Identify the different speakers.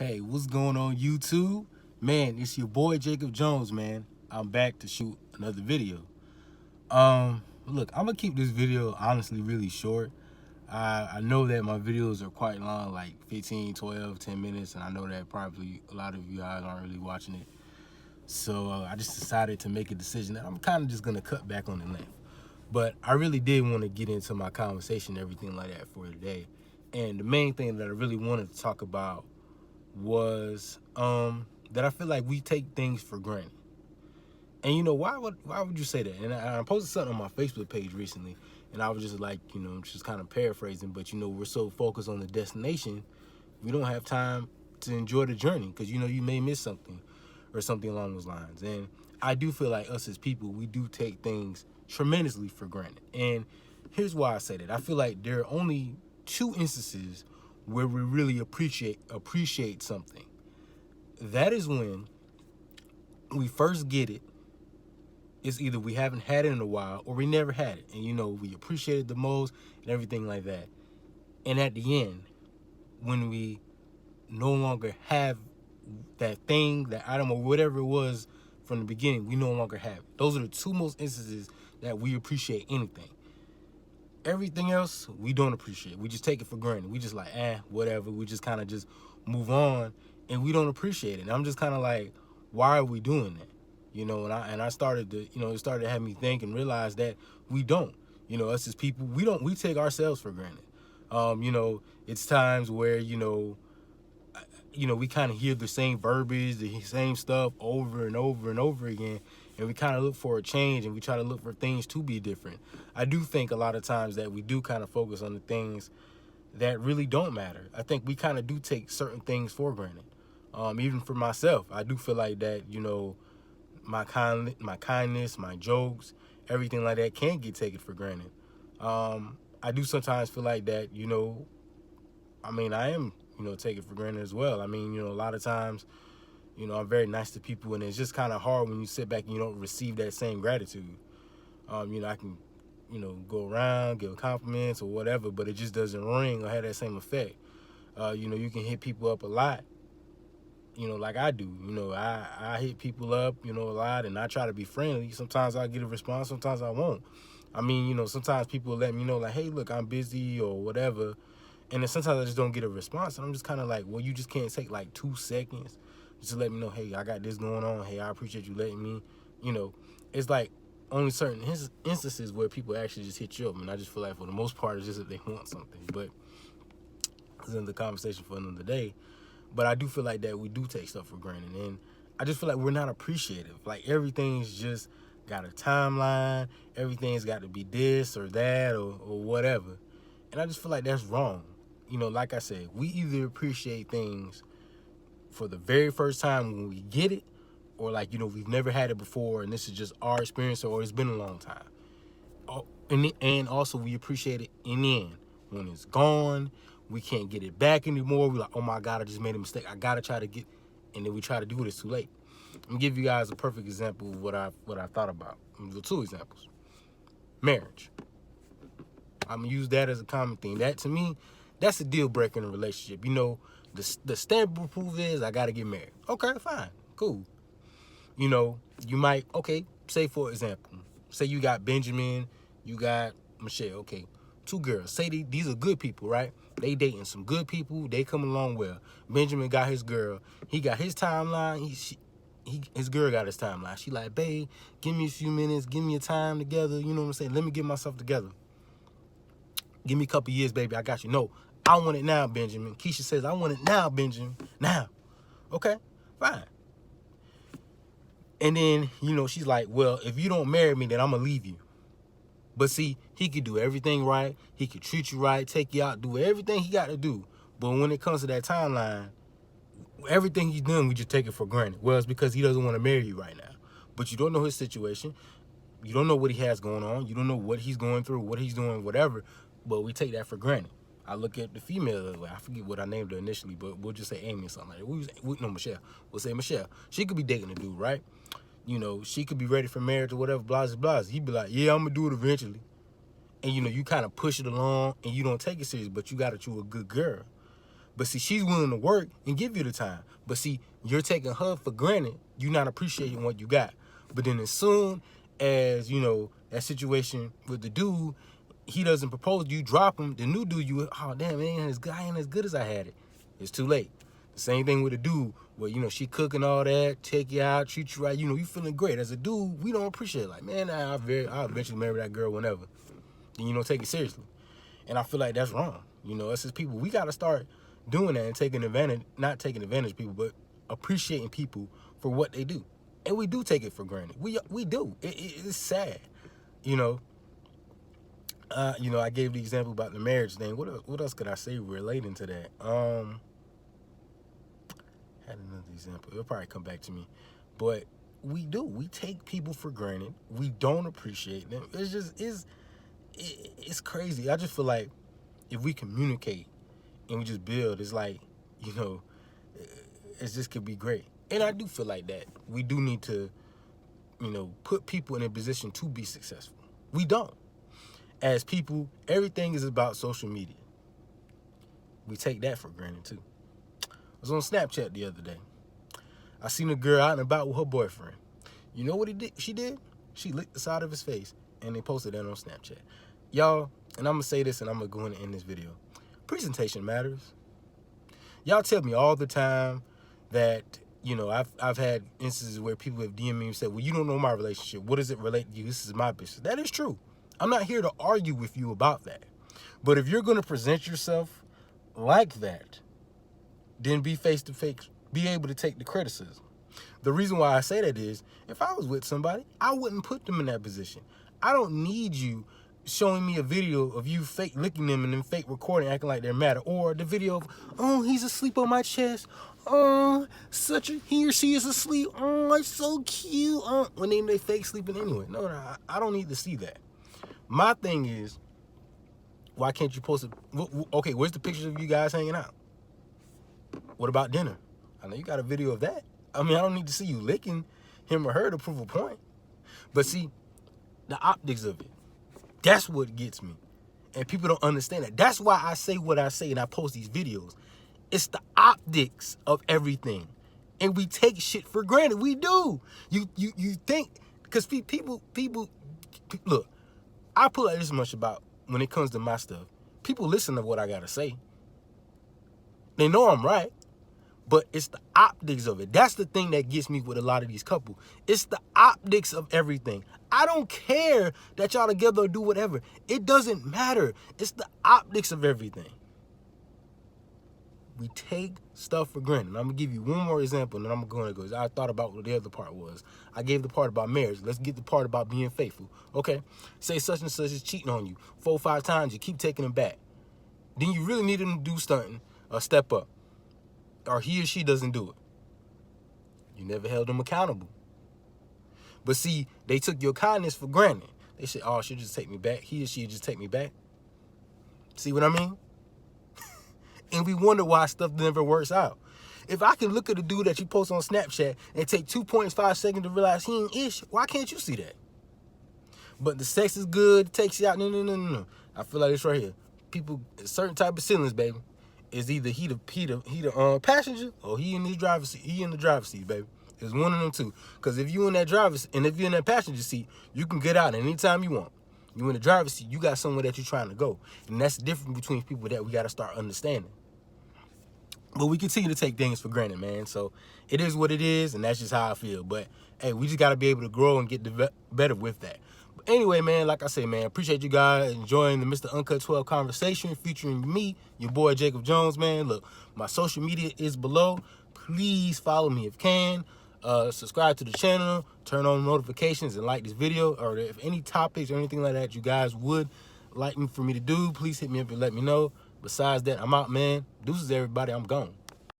Speaker 1: Hey, what's going on YouTube? Man, it's your boy Jacob Jones, man. I'm back to shoot another video. Look, I'm gonna keep this video honestly really short. I know that my videos are quite long, like 15, 12, 10 minutes, and I know that probably a lot of you guys aren't really watching it. So I just decided to make a decision that I'm kind of just gonna cut back on the length. But I really did want to get into my conversation and everything like that for today. And the main thing that I really wanted to talk about was that I feel like we take things for granted. And why would you say that? And I posted something on my Facebook page recently, and I was just like, just kind of paraphrasing, but we're so focused on the destination, we don't have time to enjoy the journey because you may miss something or something along those lines. And I do feel like us as people, we do take things tremendously for granted. And here's why I say that. I feel like there are only two instances where we really appreciate something. That is when we first get it. It's either we haven't had it in a while or we never had it. And we appreciate it the most and everything like that. And at the end, when we no longer have that thing, that item, or whatever it was from the beginning, we no longer have it. Those are the two most instances that we appreciate anything. Everything else, we don't appreciate. We just take it for granted. We just like, whatever. We just kind of just move on, and we don't appreciate it. And I'm just kind of like, why are we doing that? And I started to, it started to have me think and realize that we don't. Us as people, we take ourselves for granted. It's times where, we kind of hear the same verbiage, the same stuff over and over and over again, and we kind of look for a change, and we try to look for things to be different. I do think a lot of times that we do kind of focus on the things that really don't matter. I think we kind of do take certain things for granted. Even for myself, I do feel like that, my kindness, my jokes, everything like that can get taken for granted. I do sometimes feel like that, I am, take it for granted as well. A lot of times, I'm very nice to people, and it's just kind of hard when you sit back and you don't receive that same gratitude. I can, go around, give compliments or whatever, but it just doesn't ring or have that same effect. You can hit people up a lot, like I do. I hit people up, a lot, and I try to be friendly. Sometimes I get a response, sometimes I won't. Sometimes people let me know, like, hey, look, I'm busy or whatever. And then sometimes I just don't get a response. And I'm just kind of like, well, you just can't take like 2 seconds just to let me know, hey, I got this going on. Hey, I appreciate you letting me. It's like only certain instances where people actually just hit you up. And I just feel like for the most part, it's just that they want something. But it's another conversation for another day. But I do feel like that we do take stuff for granted. And I just feel like we're not appreciative. Like everything's just got a timeline. Everything's got to be this or that or whatever. And I just feel like that's wrong. Like I said, we either appreciate things for the very first time when we get it, or like, we've never had it before and this is just our experience, or it's been a long time. Oh, and also we appreciate it in the end. When it's gone, we can't get it back anymore. We're like, oh my God, I just made a mistake. I got to try to get, and then we try to do it, it's too late. I'm gonna give you guys a perfect example of what I thought about. The 2 examples. Marriage. I'm gonna use that as a common thing. That, to me, that's a deal breaker in a relationship. The stamp of proof is I gotta get married. Okay, fine, cool. You might, okay, say for example, say you got Benjamin, you got Michelle, okay, 2 girls. Say these are good people, right? They dating some good people, they coming along well. Benjamin got his girl, he got his timeline, his girl got his timeline. She like, babe, give me a few minutes, give me a time together, you know what I'm saying? Let me get myself together. Give me a couple years, baby, I got you. No, I want it now, Benjamin. Keisha says, I want it now, Benjamin. Now. Okay, fine. And then, she's like, well, if you don't marry me, then I'm going to leave you. But see, he could do everything right. He could treat you right, take you out, do everything he got to do. But when it comes to that timeline, everything he's done, we just take it for granted. Well, it's because he doesn't want to marry you right now. But you don't know his situation. You don't know what he has going on. You don't know what he's going through, what he's doing, whatever. But we take that for granted. I look at the female, I forget what I named her initially, but we'll just say Amy or something like that. No, Michelle. We'll say Michelle. She could be dating a dude, right? She could be ready for marriage or whatever, blah, blah, blah. He'd be like, yeah, I'm going to do it eventually. And, you kind of push it along and you don't take it serious, but you got that you a good girl. But see, she's willing to work and give you the time. But see, you're taking her for granted. You're not appreciating what you got. But then as soon as, you know, that situation with the dude, he doesn't propose, you drop him, the new dude, you, oh, damn, it ain't as good as I had it. It's too late. The same thing with a dude where, you know, she cooking all that, take you out, treat you right, you know, you feeling great. As a dude, we don't appreciate it. Like, man, I'll eventually marry that girl whenever. And, you know, take it seriously. And I feel like that's wrong. You know, us as people, we got to start doing that and taking advantage, not taking advantage of people, but appreciating people for what they do. And we do take it for granted. We do. It's sad, you know. You know, I gave the example about the marriage thing. What else could I say relating to that? Had another example. It'll probably come back to me. But we do. We take people for granted. We don't appreciate them. It's crazy. I just feel like if we communicate and we just build, it's like, you know, it just could be great. And I do feel like that. We do need to, you know, put people in a position to be successful. We don't. As people, everything is about social media. We take that for granted too. I was on Snapchat the other day. I seen a girl out and about with her boyfriend. You know what she did? She licked the side of his face and they posted that on Snapchat. Y'all, and I'm gonna say this and I'm gonna go in and end this video. Presentation matters. Y'all tell me all the time that, you know, I've had instances where people have DM'd me and said, well, you don't know my relationship. What does it relate to you? This is my business. That is true. I'm not here to argue with you about that. But if you're going to present yourself like that, then be face to face, be able to take the criticism. The reason why I say that is, if I was with somebody, I wouldn't put them in that position. I don't need you showing me a video of you fake licking them and then fake recording, acting like they're mad. Or the video of, oh, he's asleep on my chest. Oh, he or she is asleep. Oh, it's so cute. When they fake sleeping anyway. No, I don't need to see that. My thing is, why can't you post it? Okay, where's the pictures of you guys hanging out? What about dinner? I know you got a video of that. I mean, I don't need to see you licking him or her to prove a point. But see, the optics of it, that's what gets me. And people don't understand that. That's why I say what I say and I post these videos. It's the optics of everything. And we take shit for granted. We do. You think, because people, look, I put like this much about when it comes to my stuff. People listen to what I got to say. They know I'm right. But it's the optics of it. That's the thing that gets me with a lot of these couples. It's the optics of everything. I don't care that y'all together or do whatever. It doesn't matter. It's the optics of everything. We take stuff for granted. And I'm going to give you one more example, and then I'm going to go. I thought about what the other part was. I gave the part about marriage. Let's get the part about being faithful. Okay, say such and such is cheating on you 4 or 5 times. You keep taking them back. Then you really need them to do something or step up. Or he or she doesn't do it. You never held them accountable. But see, they took your kindness for granted. They said, oh, she'll just take me back. He or she just take me back. See what I mean? And we wonder why stuff never works out. If I can look at a dude that you post on Snapchat and take 2.5 seconds to realize he ain't ish, why can't you see that? But the sex is good, takes you out. No. I feel like this right here. People, certain type of ceilings, baby, is either he the passenger or he in the driver's seat. He in the driver's seat, baby. It's one of them two. Because if you in that driver's and if you're in that passenger seat, you can get out anytime you want. You in the driver's seat, you got somewhere that you're trying to go. And that's the difference between people that we got to start understanding. But we continue to take things for granted, man. So it is what it is, and that's just how I feel. But, hey, we just got to be able to grow and get better with that. But anyway, man, like I say, man, appreciate you guys enjoying the Mr. Uncut 12 conversation featuring me, your boy Jacob Jones, man. Look, my social media is below. Please follow me if you can. Subscribe to the channel, turn on notifications, and like this video. Or if any topics or anything like that you guys would like for me to do, please hit me up and let me know. Besides that, I'm out, man. Deuces, everybody. I'm gone.